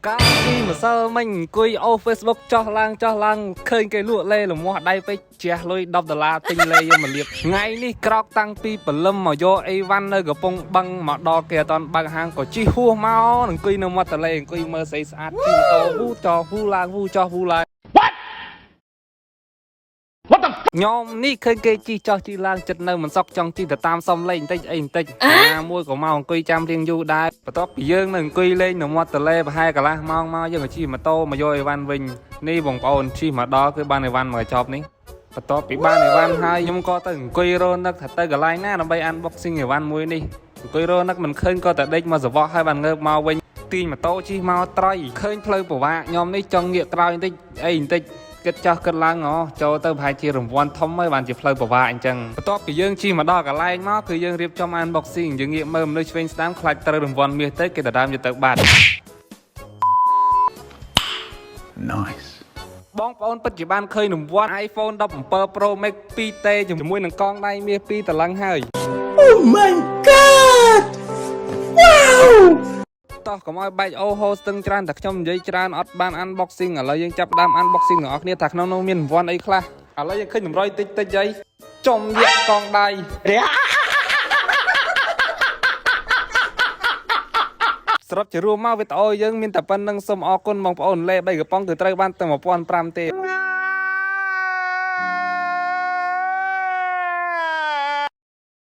កាលពីម្សិលមិញអង្គុយអូ Facebook ចោះឡើងឃើញគេលក់លេលមាស់ដៃពេកជះលុយ$10ទិញលេយកមកលាបថ្ងៃនេះក្រោកតាំងពីព្រលឹមមកយកអីវ៉ាន់នៅកំពង់បឹងមកដល់គេអត់បើកហាងក៏ជិះហួសមកអង្គុយនៅមាត់ទន្លេអង្គុយមើលស្អីស្អាតជិះម៉ូតូវូចោះវូឡើងវូចោះវូឡើងខ្ញុំនេះឃើញគេជិះចោះជិះឡើងចិត្តនៅមិនសក់ចង់ជិះទៅតាមសំឡេងបន្តិចអីបន្តិចណាមួយក៏មកអង្គុយចាំរៀងយូរដែរបន្ទាប់ពីយើងនៅអង្គុយលេងនៅមាត់ទន្លេប្រហែលកន្លះម៉ោងមកយើងក៏ជិះម៉ូតូមកយកអីវ៉ាន់វិញនេះបងប្អូនជិះមកដល់គឺបានអីវ៉ាន់មកចប់នេះបន្ទាប់ពីបានអីវ៉ាន់ហើយខ្ញុំក៏ទៅអង្គុយរនឹកថាទៅកន្លែងណាដើម្បី unboxing អីវ៉ាន់មួយនេះអង្គុយរនឹកមិនឃើញក៏តែដេកមកសវក់ហើយបានងើបមកវិញទាញម៉ូតូជិះមកត្រៃឃើញផ្លូវប្រវាខ្ញុំនេះចង់ងាកក្រោយបន្តិចអីបន្តិចគិតចាស់គិតឡើងចូលទៅប្រហែលជារង្វាន់ធំហើយបានជាផ្លូវប្រវាអញ្ចឹងបន្ទាប់ពីយើងជិះមកដល់កន្លែងមកគឺយើងរៀបចំ unboxing យើងងាកមើលមនុស្សឆ្វេងស្ដាំខ្លាចត្រូវរង្វាន់មាសទៅគេដដើមយកទៅបាត់ Nice បងប្អូនពិតជាបានឃើញរង្វាន់ iPhone 17 Pro Max 2T ជាមួយនឹងកងដៃមាស2តឡឹងហើយ Oh my god Wow តោះកុំឲ្យបែកអូហូស្ទឹងច្រើនតែខ្ញុំនិយាយច្រើនអត់បាន unboxing ឥឡូវយើងចាប់ដើម unboxing ទាំងអស់គ្នាថាក្នុងនោះមានរង្វាន់អីខ្លះឥឡូវយើងឃើញតម្រុយតិចអីចំវាក់កងដៃសរុបជារួមមកវីដេអូយើងមានតែប៉ុណ្្នឹងសូមអរគុណបងប្អូនលេ3កំប៉ុងគឺត្រូវបានតែ 1500 ទេ